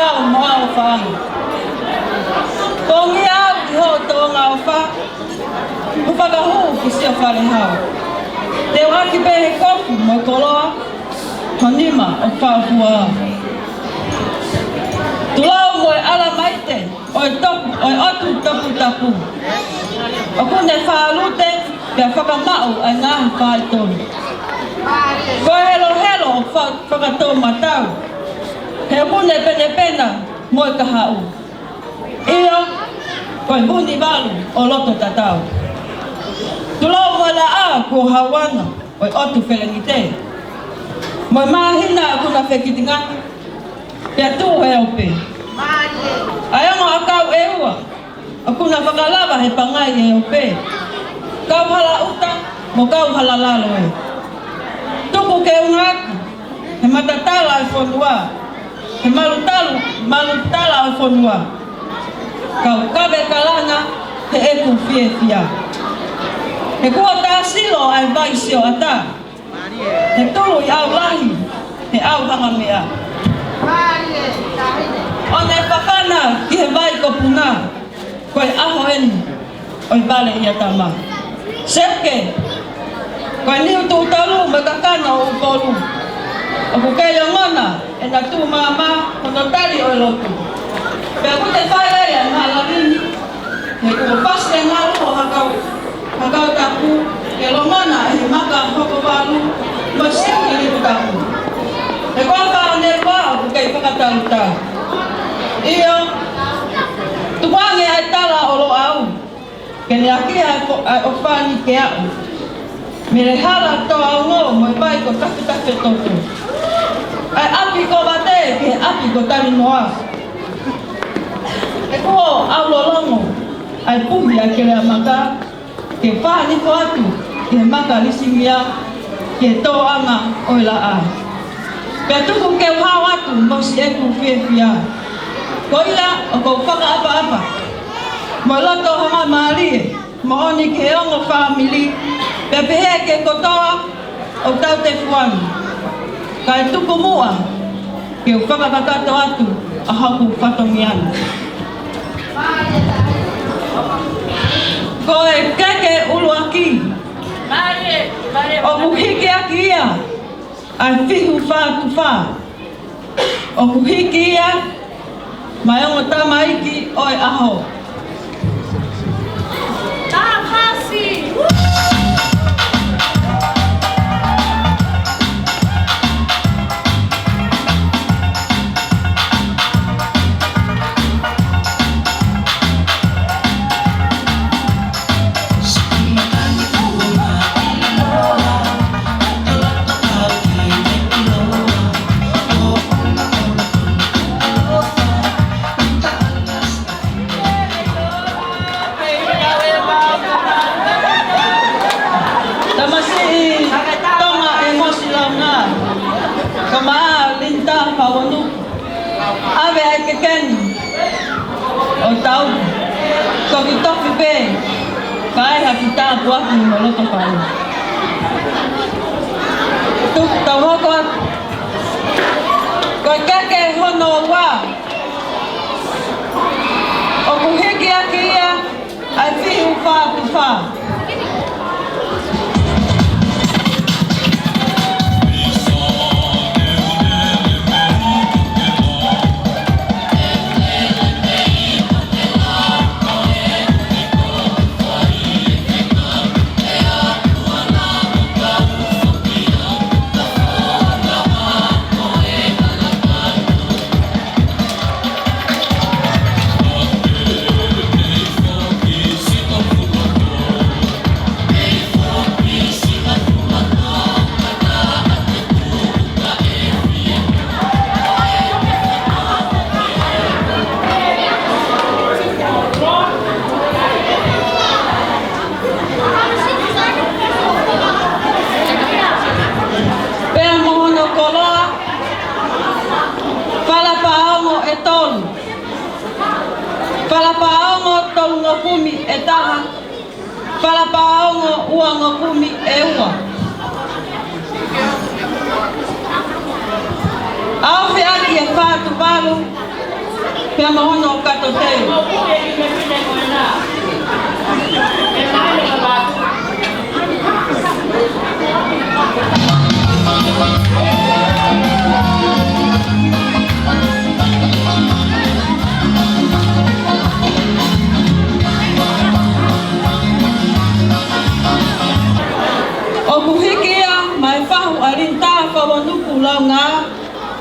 au mau fa. Tongi au ki ho tonga au fa. Upagahu ki sia fale hao. Te waki behe kofu mo koloa. Honima o whaafua. Tulau mo e ala maite. Oi otu tapu tapu. O kune whaalute. Pea whakamau ai ngahi whae tonu. Koe helo helo o whakatau matau. He mune pene pena mo e kahau. Iyo, koe muni walu o loto tatau. Tulau mo la a ko hawana o otu whelengite. Mo mahina aku na whekitingaki. Pea tu he ope. Ayama akau eua. Aku na whakalava he pangai he ope. Kau hala uta, mo kau hala lalo e. Tuku ke ungaku, he matatala e whonua. He malutala e whonua. Kau kabe kalana, he eku fie fia. He kua tāsilo ai vaisio ata. He tulu i au lahi, he au hanga mea. O ne whakana ki he vai ko puna, koe aho eni, oi vale ia tama. Seke, koe niu tu talu me kakana o upolu. O kukei o ngona, e na tu mama, kono tali o lotu. Pea kute whae ea ngā larini, he kua paste ngā luo hakau tapu, ke lo ngona e he maka hoko walu, ma siu i liku tapu. He kua whao ne wao kukei whakatalu tā. Iyo, tuwange ai tala o lo au. Kene akia o whani ke au. Mere hala to au ngō mo i pai ko take toto. Ai api ko bate ke api ko tari noa. E kuo au lolongo. Ai puhi a kere amaka. Ke whani ko atu. Ke maka lisingia. Ke tō anga o ila a. Pea tuku ke whao atu mo si eku fie fia. Ko ila o ko whaka apa apa. Mo loto hanga maari, mo oni ke ongo family, pepehe ke kotoa o tau te fuani. Kai tuku mua, ke u whakakakato atu a haku whatongiana. Ko e keke ulu aki, o kuhike aki ia, ai whihu whātu whā. O kuhike ia, mai ongo tamaiki oi aho. Ave ai ke keni o tau ko ki tofi pe kai ha ki ta tua ki mo loto pai tu tau hoko ko ke hono wa o ku hiki aki ia ai fiu fa tu fa. Whalapaongo tolu ngokumi e taha. Whalapaongo ua ngokumi e ua. Awhi aki e whātu walu. Pea mahono o katoteo. O kuhikia mai fahu arinta whawanuku lau ngā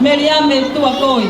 meriame tua koi.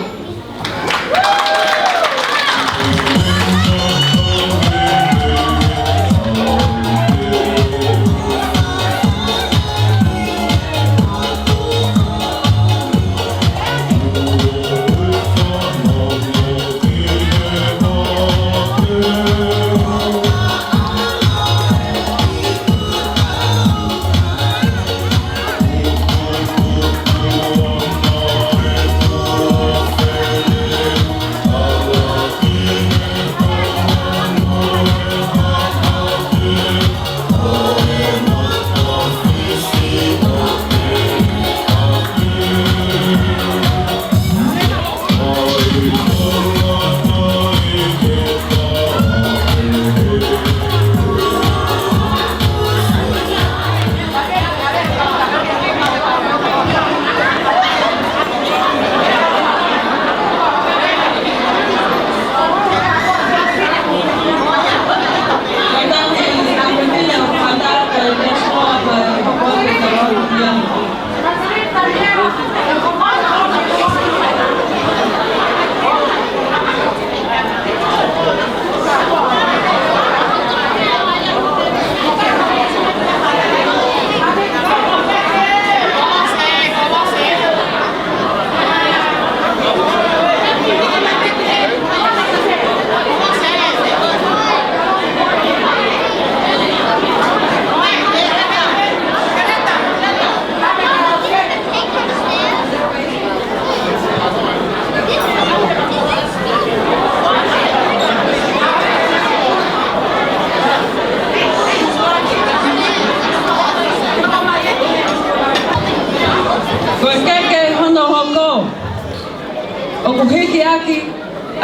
O kuhiki aki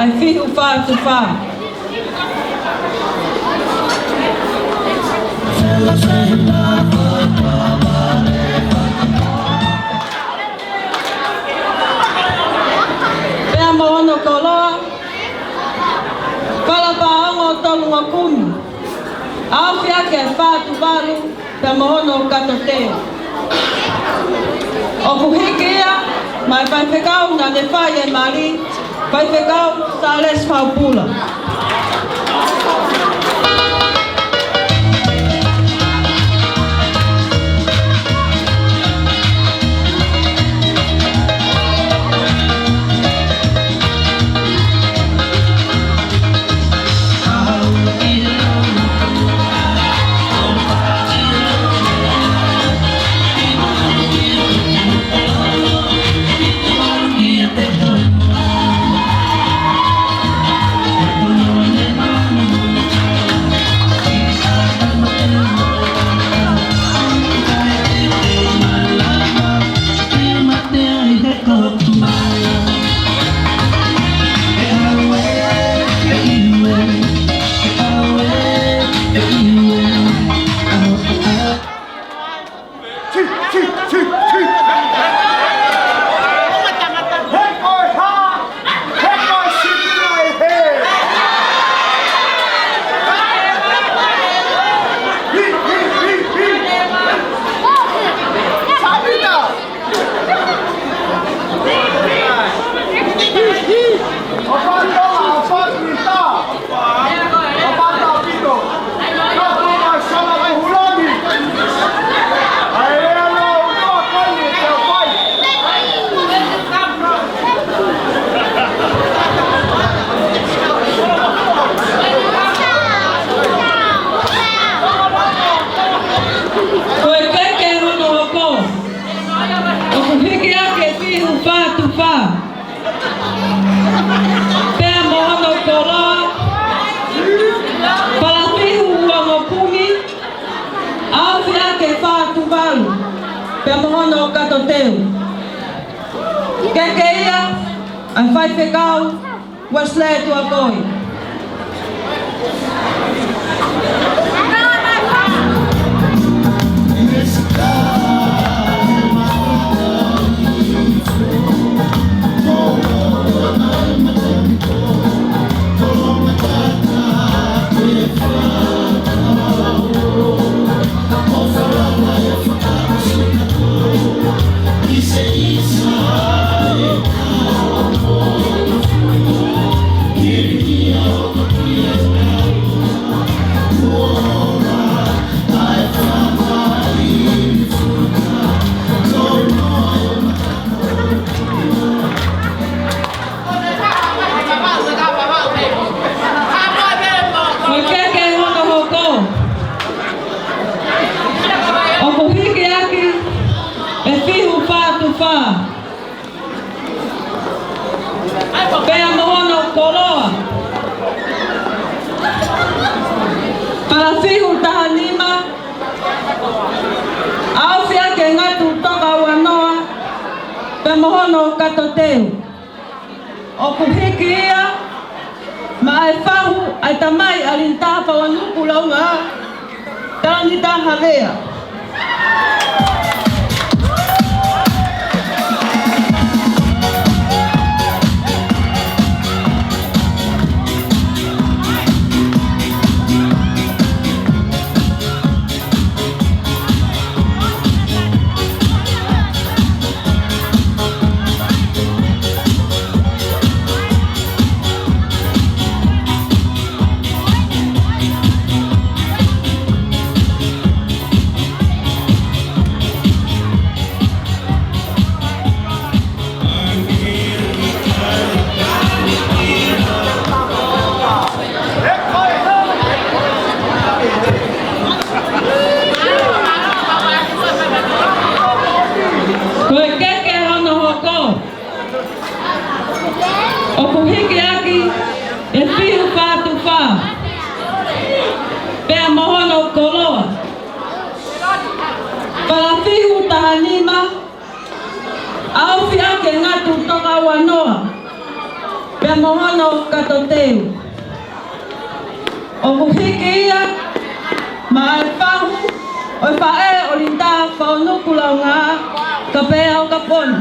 ai fihu wha tu wha. Pea maono koloa, whalapaongo tolunga kumi. Awhi ake ai wha tu walu, pea maono katoteo. O kuhiki ia, mai pai whekau na ne whai e mari, pai whekau sa les whaupula. Pemohono katoteu. Kekeia, ai whai whekau, wasle tua koi. Pea mohono koloa. Para fihu tahanima. Awhia ke ngatu toka wanoa. Pea mohono katoteu. O kuhiki ia. Ma ai fahu ai tamai alintaha whawanuku launga. Tani taha lea. O kuhiki aki e fihu whātu whā. Pea mohono koloa. Para fihu tahanima. Awhia ke ngatu toka wanoa. Pea mohono katoteu. O kuhiki ia. Ma ai whahu. O whae o rintaha whaunuku launga. Ka pea o ka poni.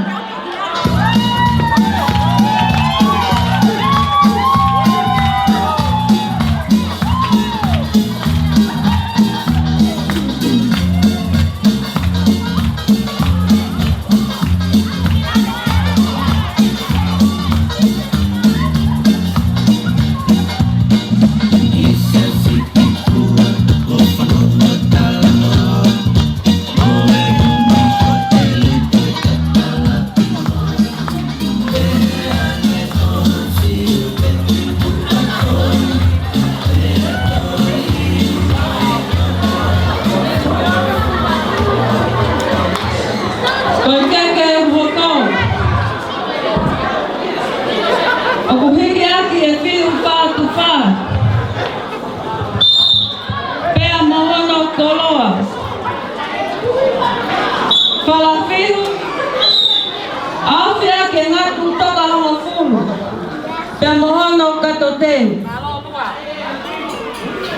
Pea mohono katoteu.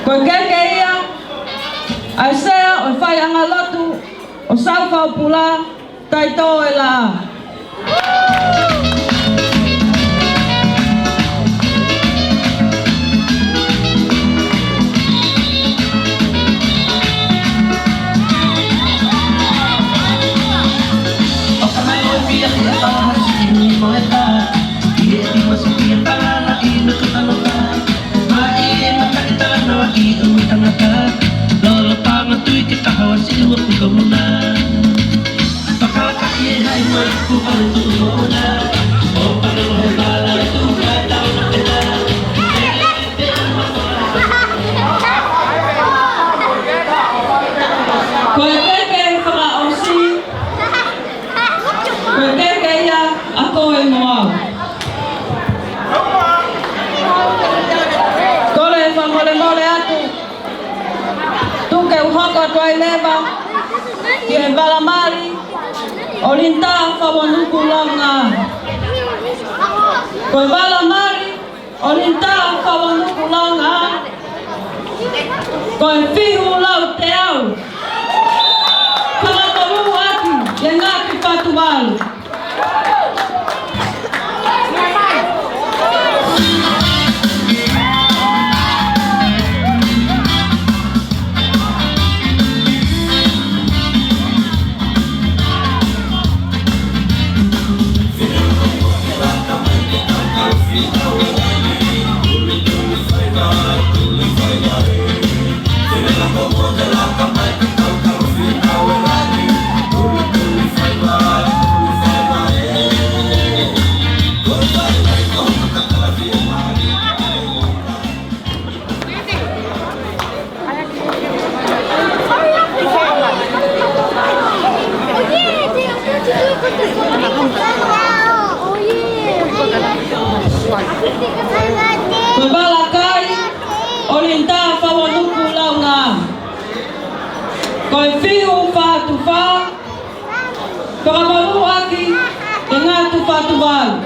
Koe keke ia, ai sea o whai angalotu o sauwhau pula taito e la. Tuai leva, ki e valamari, o rintaha whawanuku launga. Koe valamari, olinta whawanu langa. Koe whihu lau te au. Whakamaru atu, e ngāki whatuwalu. Balakai olinta whawanuku launga. Koe whihu whātuwha, whakamaru aki e ngātu whātuwalu.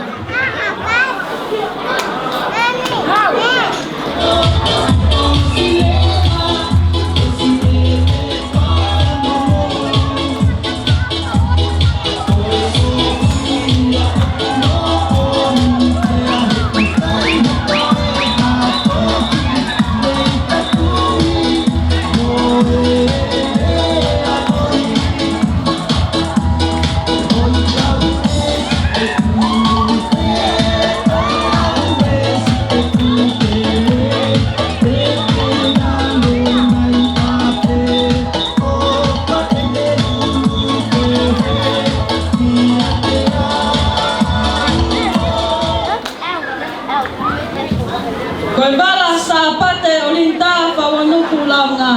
Koe wala sa pate olinta whawanuku launga.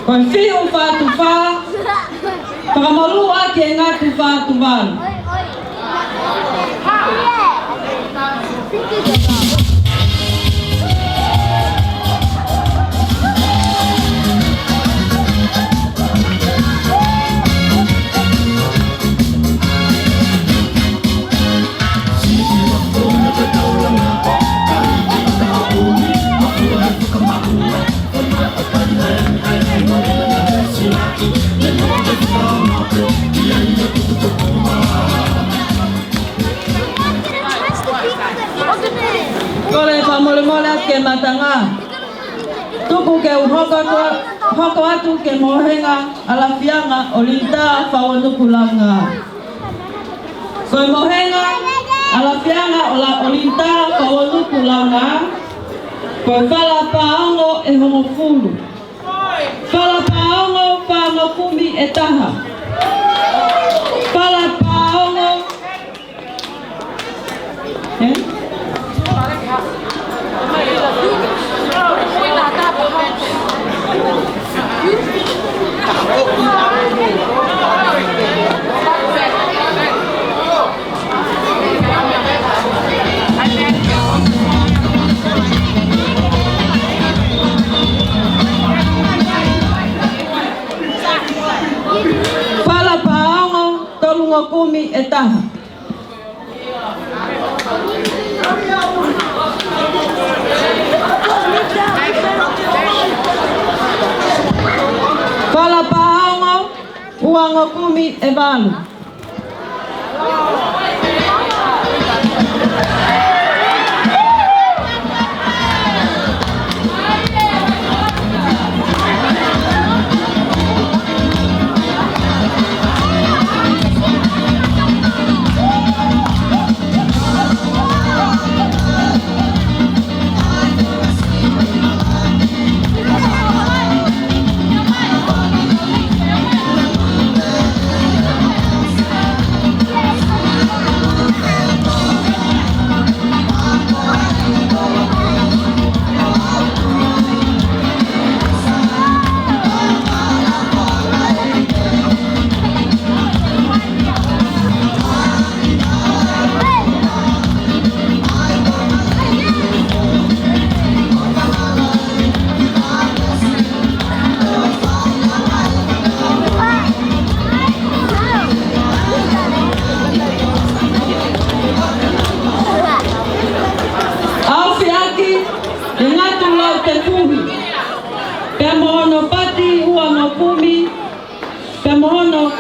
Koe whihu whātuwha, whakamaru aki e ngātu whātuwalu. Kole whamole ke matanga. Tuku ke hoko atu ke mohenga alafianga olinta whawanuku langa. Koe mohenga alafianga olinta whawanuku langa. Koe whala paongo e hongo fulu. Whala paongo whanokumi e taha. Whala paongo Whala paongo tolungo kumi e taha. Whala paongo uango kumi e walu.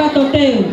tato teu.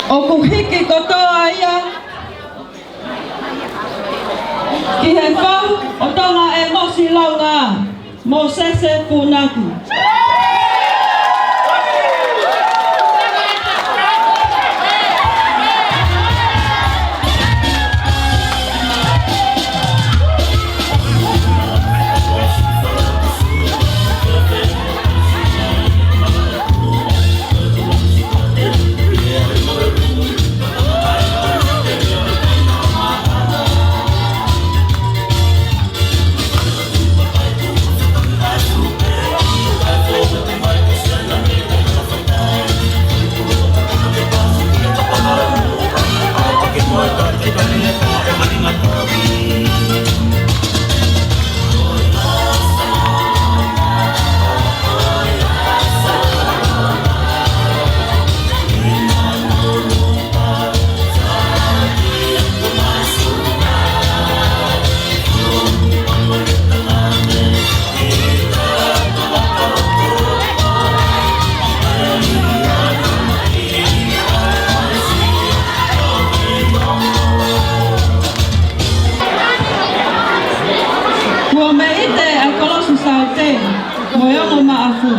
O kuhiki kotoa ia ki he whau o tonga e mosi launga mo sese punaku. Moyongo maafu.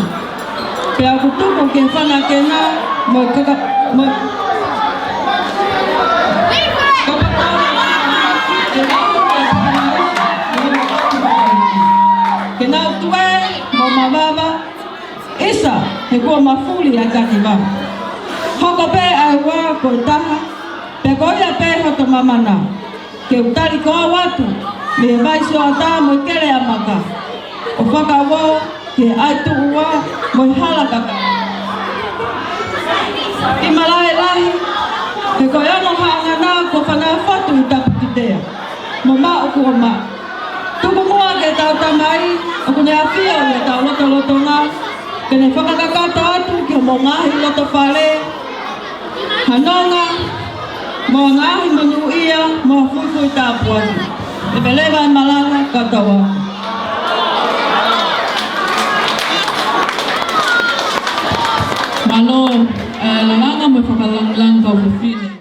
Pea kutuko kefana kena mo kaka mo. Kena tuwe mo mababa. Isa hekuwa mafuli ya katiba. Hoko pe aiwa kotaha. Pe koya pe hoto mamana. Ke utari koa watu. Me baisho ata mo kere ya maka. Ofaka wo ke aitu ua moi halakaka. I malahe lahi, he koeano haangana ko whanau whatu i tapukitea. Mo ma o kua ma. Tuku mua ke tau tamai, o kune awhia o le tau loto loto ngā. Kene whakakakata atu ke mo ngahi loto whare. Hanonga, mo ngahi manu ia, mo fuifui tāpu atu. E belewa e malanga katawa. Malo, lalanga mo whakalang lang kau fufine.